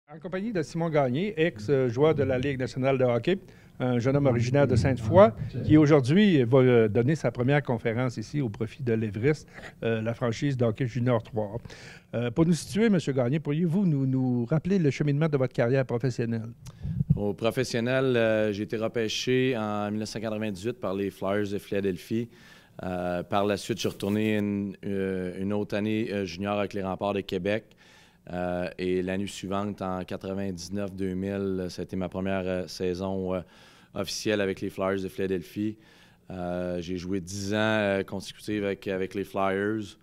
En compagnie de Simon Gagné, ex-joueur de la Ligue nationale de hockey, un jeune homme originaire de Sainte-Foy, qui aujourd'hui va donner sa première conférence ici au profit de l'Everest, la franchise de hockey junior 3. Pour nous situer, M. Gagné, pourriez-vous nous rappeler le cheminement de votre carrière professionnelle? Au professionnel, j'ai été repêché en 1998 par les Flyers de Philadelphie. Par la suite, je suis retourné une autre année junior avec les Remparts de Québec. Et l'année suivante, en 99-2000, ça a été ma première saison officielle avec les Flyers de Philadelphie. J'ai joué 10 ans consécutifs avec les Flyers.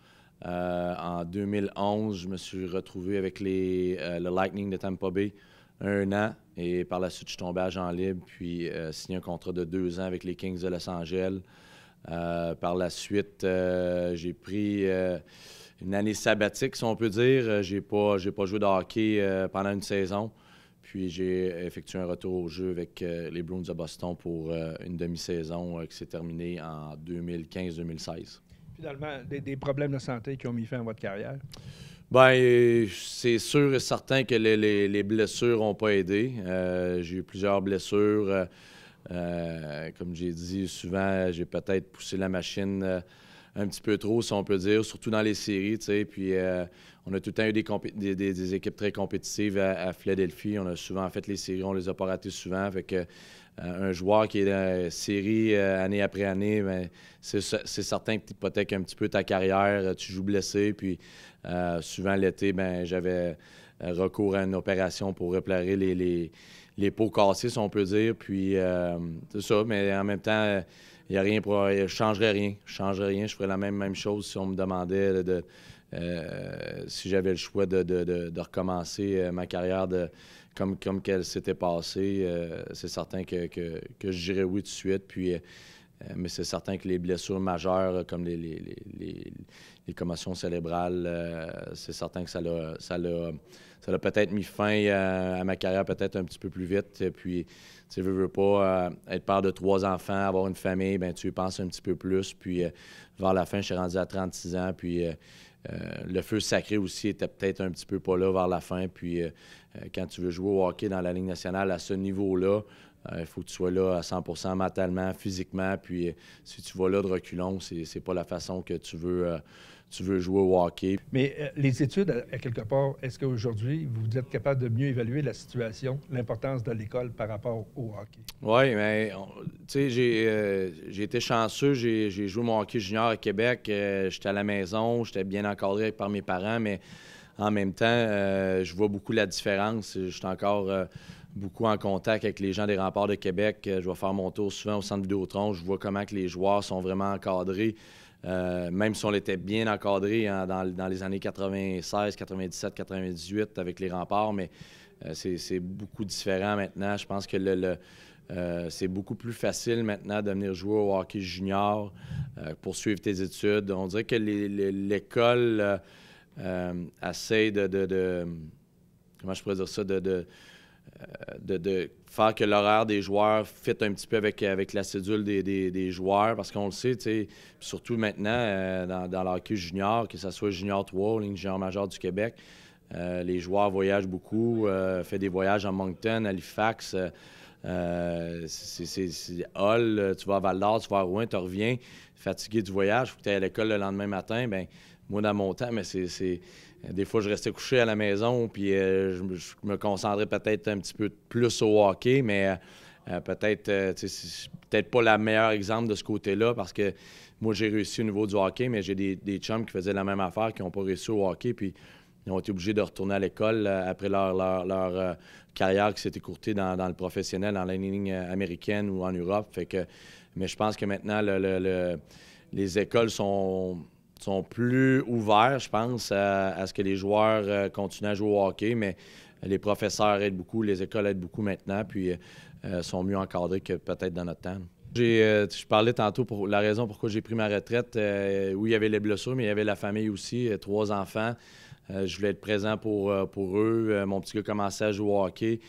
En 2011, je me suis retrouvé avec le Lightning de Tampa Bay un an. Et par la suite, je suis tombé agent libre, puis signé un contrat de 2 ans avec les Kings de Los Angeles. Par la suite, j'ai pris une année sabbatique, si on peut dire. J'ai pas joué de hockey pendant une saison. Puis j'ai effectué un retour au jeu avec les Bruins de Boston pour une demi-saison qui s'est terminée en 2015-2016. Finalement, des problèmes de santé qui ont mis fin à votre carrière? Bien, c'est sûr et certain que les blessures n'ont pas aidé. J'ai eu plusieurs blessures. Comme j'ai dit souvent, j'ai peut-être poussé la machine un petit peu trop, si on peut dire, surtout dans les séries, tu sais. Puis on a tout le temps eu des équipes très compétitives à Philadelphie. On a souvent fait les séries, on les a pas ratées souvent. Fait que un joueur qui est dans la série année après année, bien, c'est certain que tu hypothèques un petit peu ta carrière. Tu joues blessé, puis souvent l'été, ben j'avais recours à une opération pour réparer les peaux cassées, si on peut dire. Puis c'est ça, mais en même temps, il n'y a rien pour. Je ne changerais rien. Je changerais rien. Je ferais la même chose si on me demandait si j'avais le choix de recommencer ma carrière comme qu'elle s'était passée. C'est certain que je dirais oui tout de suite. Puis, mais c'est certain que les blessures majeures, comme les commotions cérébrales, c'est certain que ça l'a peut-être mis fin à ma carrière peut-être un petit peu plus vite. Puis, tu veux pas être père de 3 enfants, avoir une famille, bien, tu y penses un petit peu plus. Puis, vers la fin, je suis rendu à 36 ans. Puis, le feu sacré aussi était peut-être un petit peu pas là vers la fin. Puis, quand tu veux jouer au hockey dans la Ligue nationale à ce niveau-là, il faut que tu sois là à 100% mentalement, physiquement. Puis, si tu vas là de reculons, c'est pas la façon que tu veux jouer au hockey. Mais les études, à quelque part, est-ce qu'aujourd'hui, vous êtes capable de mieux évaluer la situation, l'importance de l'école par rapport au hockey? Oui, mais tu sais, j'ai été chanceux. J'ai joué mon hockey junior à Québec. J'étais à la maison, j'étais bien encadré par mes parents, mais en même temps, je vois beaucoup la différence. Je suis encore beaucoup en contact avec les gens des Remparts de Québec. Je vais faire mon tour souvent au centre Vidéotron. Je vois comment que les joueurs sont vraiment encadrés. Même si on était bien encadré dans les années 96, 97, 98 avec les Remparts, mais c'est beaucoup différent maintenant. Je pense que c'est beaucoup plus facile maintenant de venir jouer au hockey junior, poursuivre tes études. On dirait que l'école essaie comment je pourrais dire ça, de faire que l'horaire des joueurs fit un petit peu avec la cédule des joueurs, parce qu'on le sait, tu sais, surtout maintenant, dans le hockey junior, que ce soit junior 3 ou Ligue junior majeure du Québec, les joueurs voyagent beaucoup, font des voyages à Moncton, Halifax, c'est Hull, tu vas à Val-d'Or, tu vas à Rouen, tu reviens fatigué du voyage, il faut que tu ailles à l'école le lendemain matin. Bien, moi, dans mon temps, mais des fois, je restais couché à la maison, puis je me concentrais peut-être un petit peu plus au hockey, mais c'est peut-être pas le meilleur exemple de ce côté-là, parce que moi, j'ai réussi au niveau du hockey, mais j'ai des chums qui faisaient la même affaire, qui n'ont pas réussi au hockey, puis ils ont été obligés de retourner à l'école après leur carrière qui s'est écourtée dans le professionnel, dans la ligne américaine ou en Europe. Mais je pense que maintenant, les écoles sont plus ouverts, je pense, à ce que les joueurs continuent à jouer au hockey, mais les professeurs aident beaucoup, les écoles aident beaucoup maintenant, puis sont mieux encadrés que peut-être dans notre temps. Je parlais tantôt pour la raison pourquoi j'ai pris ma retraite. Oui, il y avait les blessures, mais il y avait la famille aussi, 3 enfants. Je voulais être présent pour eux. Mon petit gars commençait à jouer au hockey.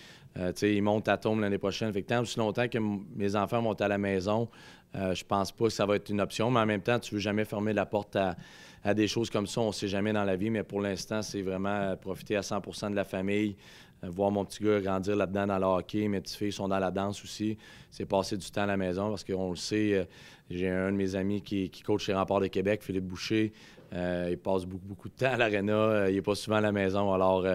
Il monte à Tombe l'année prochaine. Fait que tant aussi longtemps que mes enfants montent à la maison, je pense pas que ça va être une option. Mais en même temps, tu veux jamais fermer la porte à des choses comme ça. On ne sait jamais dans la vie. Mais pour l'instant, c'est vraiment profiter à 100% de la famille, voir mon petit gars grandir là-dedans dans le hockey. Mes petites filles sont dans la danse aussi. C'est passer du temps à la maison parce qu'on le sait, j'ai un de mes amis qui coach les Remparts de Québec, Philippe Boucher. Il passe beaucoup de temps à l'aréna. Il n'est pas souvent à la maison. Alors,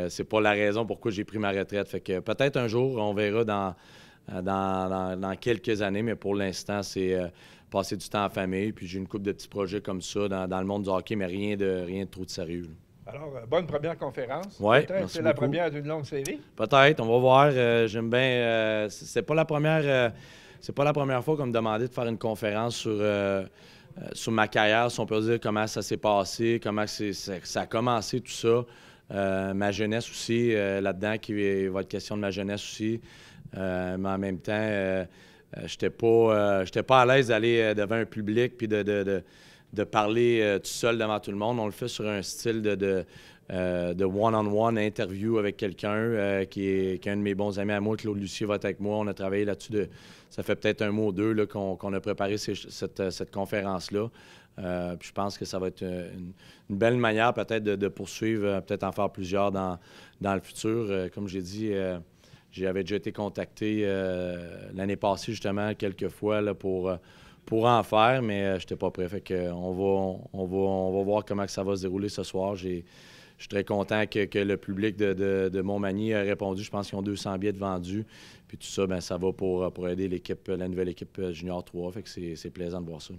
c'est pas la raison pourquoi j'ai pris ma retraite. Fait que peut-être un jour, on verra dans quelques années, mais pour l'instant, c'est passer du temps en famille. Puis j'ai une couple de petits projets comme ça dans le monde du hockey, mais rien de trop de sérieux. Alors, bonne première conférence. Oui, peut-être c'est la première d'une longue série. Peut-être, on va voir. J'aime bien. C'est pas la première fois qu'on me demandait de faire une conférence sur ma carrière, si on peut dire comment ça s'est passé, comment ça a commencé, tout ça. Ma jeunesse aussi, là-dedans, qui va être question de ma jeunesse aussi. Mais en même temps, j'étais pas à l'aise d'aller devant un public puis de parler tout seul devant tout le monde. On le fait sur un style de one-on-one interview avec quelqu'un qui est un de mes bons amis à moi, Claude Lucier va être avec moi. On a travaillé là-dessus. Ça fait peut-être un mois ou deux qu'on a préparé cette conférence-là. Puis je pense que ça va être une belle manière peut-être de poursuivre, peut-être en faire plusieurs dans le futur. Comme j'ai dit, j'avais déjà été contacté l'année passée justement quelques fois là, pour en faire, mais je n'étais pas prêt. Fait que on va voir comment ça va se dérouler ce soir. Je suis très content que le public de Montmagny a répondu. Je pense qu'ils ont 200 billets de vendus. Puis tout ça, bien, ça va pour aider la nouvelle équipe Junior 3. Fait que c'est plaisant de voir ça.